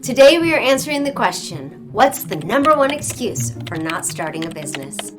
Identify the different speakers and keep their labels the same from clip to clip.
Speaker 1: Today we are answering the question, what's the number one excuse for not starting a business?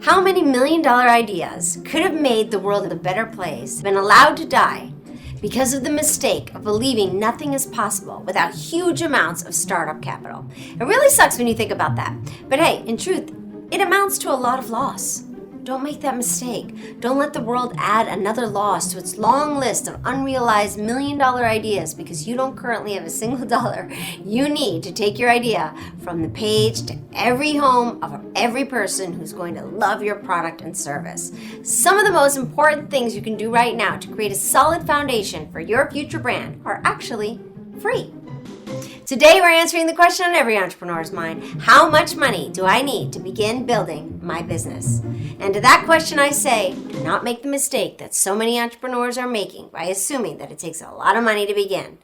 Speaker 1: How many million-dollar ideas could have made the world a better place been allowed to die because of the mistake of believing nothing is possible without huge amounts of startup capital? It really sucks when you think about that. But hey, in truth, it amounts to a lot of loss. Don't make that mistake. Don't let the world add another loss to its long list of unrealized million-dollar ideas because you don't currently have a single dollar you need to take your idea from the page to every home of every person who's going to love your product and service. Some of the most important things you can do right now to create a solid foundation for your future brand are actually free. Today we're answering the question on every entrepreneur's mind: how much money do I need to begin building my business? And to that question I say, do not make the mistake that so many entrepreneurs are making by assuming that it takes a lot of money to begin.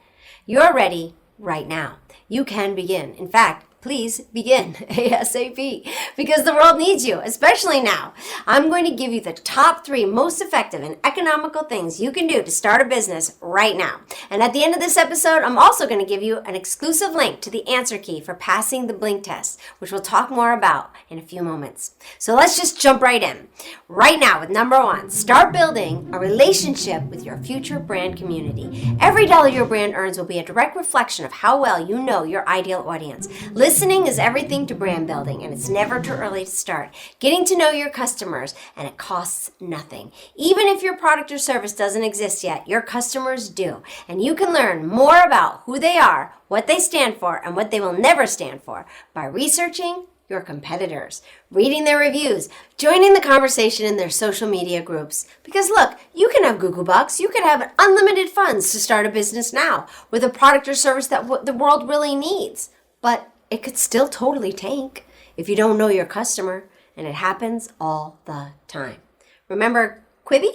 Speaker 1: You're ready right now. You can begin. In fact, please begin ASAP because the world needs you, especially now. I'm going to give you the top 3 most effective and economical things you can do to start a business right now. And at the end of this episode, I'm also going to give you an exclusive link to the answer key for passing the blink test, which we'll talk more about in a few moments. So let's just jump right in. Right now with number 1, start building a relationship with your future brand community. Every dollar your brand earns will be a direct reflection of how well you know your ideal audience. Listening is everything to brand building, and it's never too early to start. Getting to know your customers, and it costs nothing. Even if your product or service doesn't exist yet, your customers do. And you can learn more about who they are, what they stand for, and what they will never stand for by researching your competitors, reading their reviews, joining the conversation in their social media groups. Because look, you can have Google Bucks, you can have unlimited funds to start a business now with a product or service that the world really needs. But it could still totally tank if you don't know your customer, and it happens all the time. Remember Quibi?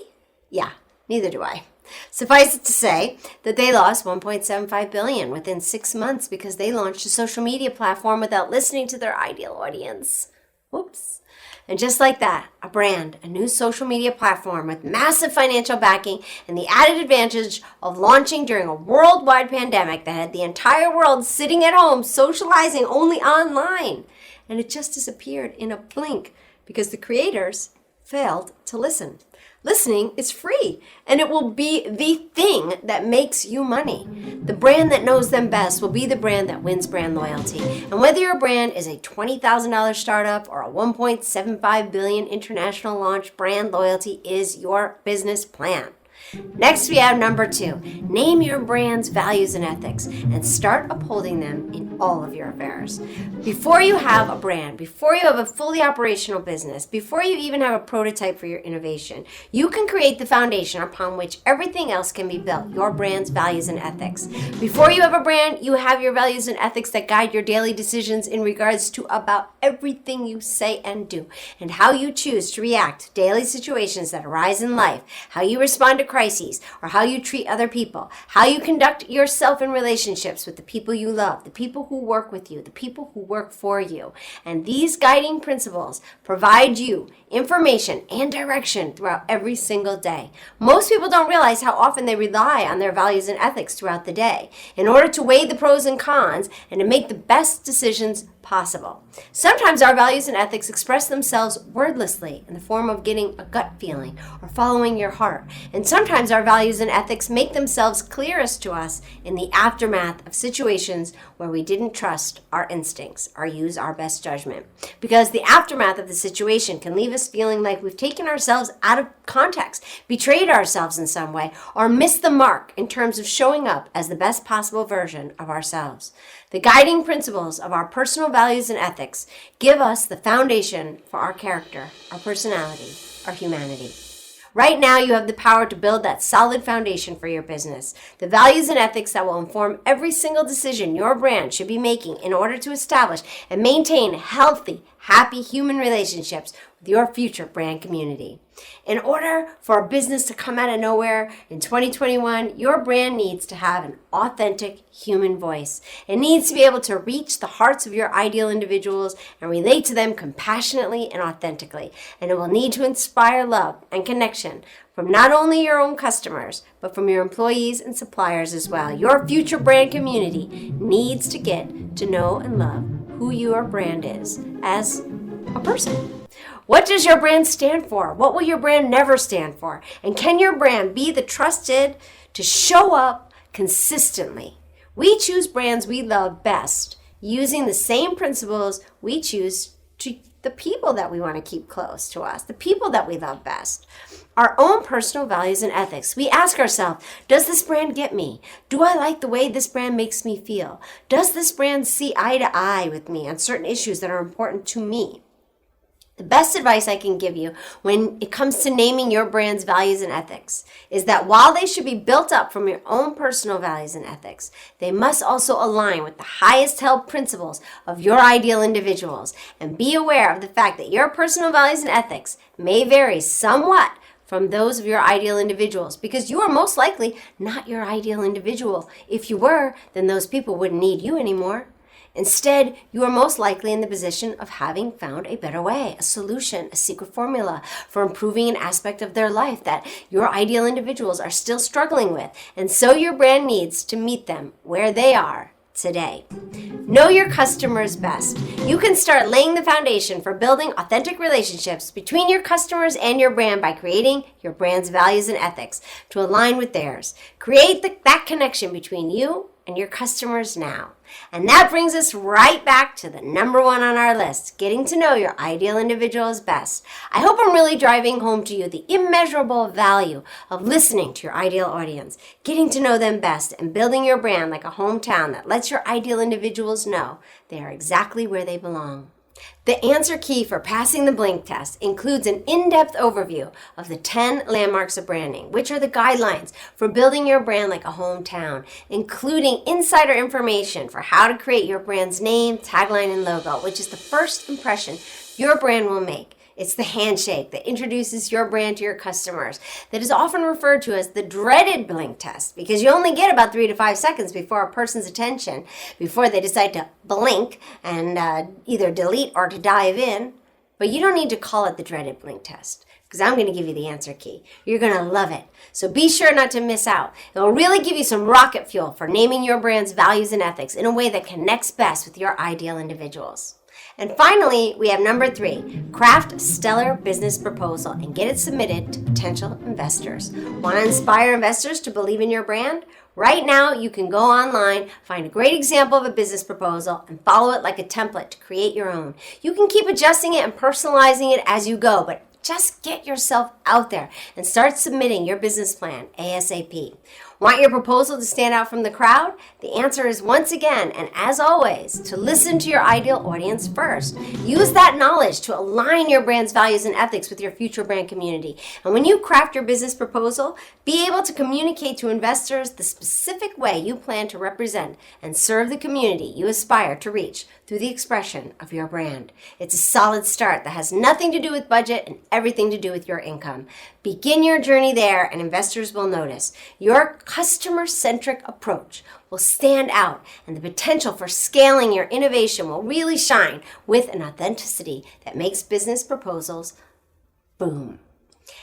Speaker 1: Yeah, neither do I. Suffice it to say that they lost $1.75 billion within 6 months because they launched a social media platform without listening to their ideal audience. Whoops. And just like that, a brand, a new social media platform with massive financial backing and the added advantage of launching during a worldwide pandemic that had the entire world sitting at home socializing only online. And it just disappeared in a blink because the creators failed to listen. Listening is free, and it will be the thing that makes you money. The brand that knows them best will be the brand that wins brand loyalty. And whether your brand is a $20,000 startup or a $1.75 billion international launch, brand loyalty is your business plan. Next, we have number 2. Name your brand's values and ethics and start upholding them in all of your affairs. Before you have a brand, before you have a fully operational business, before you even have a prototype for your innovation, you can create the foundation upon which everything else can be built, your brand's values and ethics. Before you have a brand, you have your values and ethics that guide your daily decisions in regards to about everything you say and do, and how you choose to react to daily situations that arise in life, how you respond to crises, or how you treat other people, how you conduct yourself in relationships with the people you love, the people who work with you, the people who work for you. And these guiding principles provide you information and direction throughout every single day. Most people don't realize how often they rely on their values and ethics throughout the day in order to weigh the pros and cons and to make the best decisions possible. Sometimes our values and ethics express themselves wordlessly in the form of getting a gut feeling or following your heart. And sometimes our values and ethics make themselves clearest to us in the aftermath of situations where we didn't trust our instincts or use our best judgment. Because the aftermath of the situation can leave us feeling like we've taken ourselves out of context, betrayed ourselves in some way, or missed the mark in terms of showing up as the best possible version of ourselves. The guiding principles of our personal values and ethics give us the foundation for our character, our personality, our humanity. Right now, you have the power to build that solid foundation for your business. The values and ethics that will inform every single decision your brand should be making in order to establish and maintain healthy, happy human relationships with your future brand community. In order for a business to come out of nowhere in 2021, your brand needs to have an authentic human voice. It needs to be able to reach the hearts of your ideal individuals and relate to them compassionately and authentically. And it will need to inspire love and connection from not only your own customers, but from your employees and suppliers as well. Your future brand community needs to get to know and love who your brand is as a person. What does your brand stand for? What will your brand never stand for? And can your brand be the trusted to show up consistently? We choose brands we love best using the same principles we choose to the people that we want to keep close to us, the people that we love best. Our own personal values and ethics. We ask ourselves, does this brand get me? Do I like the way this brand makes me feel? Does this brand see eye to eye with me on certain issues that are important to me? The best advice I can give you when it comes to naming your brand's values and ethics is that while they should be built up from your own personal values and ethics, they must also align with the highest held principles of your ideal individuals. And be aware of the fact that your personal values and ethics may vary somewhat from those of your ideal individuals, because you are most likely not your ideal individual. If you were, then those people wouldn't need you anymore. Instead, you are most likely in the position of having found a better way, a solution, a secret formula for improving an aspect of their life that your ideal individuals are still struggling with. And so your brand needs to meet them where they are today. Know your customers best. You can start laying the foundation for building authentic relationships between your customers and your brand by creating your brand's values and ethics to align with theirs. Create that connection between you and your customers now. And that brings us right back to the number one on our list, getting to know your ideal individuals best. I hope I'm really driving home to you the immeasurable value of listening to your ideal audience, getting to know them best, and building your brand like a hometown that lets your ideal individuals know they are exactly where they belong. The answer key for passing the blink test includes an in-depth overview of the 10 landmarks of branding, which are the guidelines for building your brand like a hometown, including insider information for how to create your brand's name, tagline, and logo, which is the first impression your brand will make. It's the handshake that introduces your brand to your customers that is often referred to as the dreaded blink test, because you only get about 3 to 5 seconds before a person's attention before they decide to blink and either delete or to dive in. But you don't need to call it the dreaded blink test, because I'm going to give you the answer key. You're going to love it. So be sure not to miss out. It will really give you some rocket fuel for naming your brand's values and ethics in a way that connects best with your ideal individuals. And finally, we have number 3, craft a stellar business proposal and get it submitted to potential investors. Want to inspire investors to believe in your brand? Right now, you can go online, find a great example of a business proposal, and follow it like a template to create your own. You can keep adjusting it and personalizing it as you go, but just get yourself out there and start submitting your business plan ASAP. Want your proposal to stand out from the crowd? The answer is once again, and as always, to listen to your ideal audience first. Use that knowledge to align your brand's values and ethics with your future brand community. And when you craft your business proposal, be able to communicate to investors the specific way you plan to represent and serve the community you aspire to reach through the expression of your brand. It's a solid start that has nothing to do with budget and everything to do with your income. Begin your journey there and investors will notice. Your customer-centric approach will stand out and the potential for scaling your innovation will really shine with an authenticity that makes business proposals boom.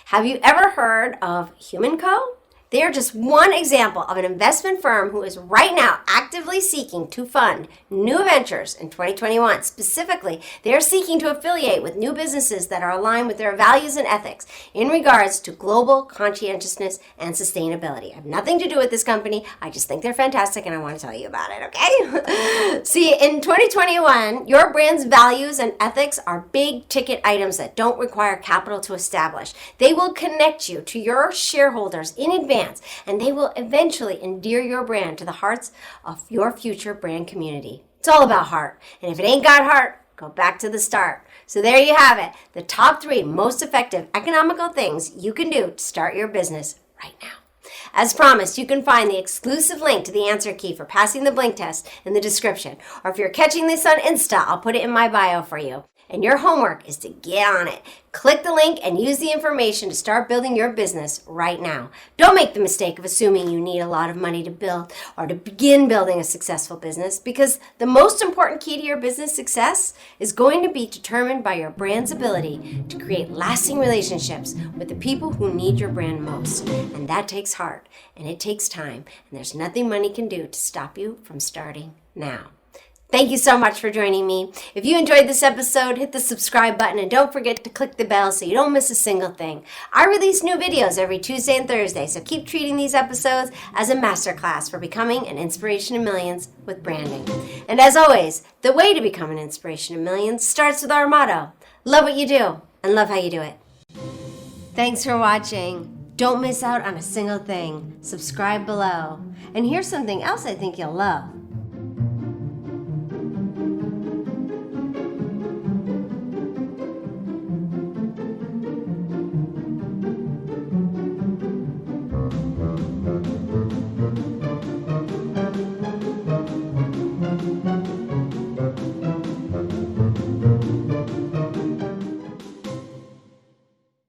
Speaker 1: Have you ever heard of Human Co? They are just one example of an investment firm who is right now actively seeking to fund new ventures in 2021. Specifically, they are seeking to affiliate with new businesses that are aligned with their values and ethics in regards to global conscientiousness and sustainability. I have nothing to do with this company. I just think they're fantastic and I want to tell you about it, okay? See, in 2021, your brand's values and ethics are big ticket items that don't require capital to establish. They will connect you to your shareholders in advance, and they will eventually endear your brand to the hearts of your future brand community. It's all about heart. And if it ain't got heart, go back to the start. So there you have it, the top 3 most effective economical things you can do to start your business right now. As promised, you can find the exclusive link to the answer key for passing the blink test in the description. Or if you're catching this on Insta, I'll put it in my bio for you. and your homework is to get on it. Click the link and use the information to start building your business right now. Don't make the mistake of assuming you need a lot of money to build or to begin building a successful business, because the most important key to your business success is going to be determined by your brand's ability to create lasting relationships with the people who need your brand most. And that takes heart, and it takes time, and there's nothing money can do to stop you from starting now. Thank you so much for joining me. If you enjoyed this episode, hit the subscribe button and don't forget to click the bell so you don't miss a single thing. I release new videos every Tuesday and Thursday, so keep treating these episodes as a masterclass for becoming an inspiration to millions with branding. And as always, the way to become an inspiration to millions starts with our motto: love what you do and love how you do it. Thanks for watching. Don't miss out on a single thing. Subscribe below. And here's something else I think you'll love.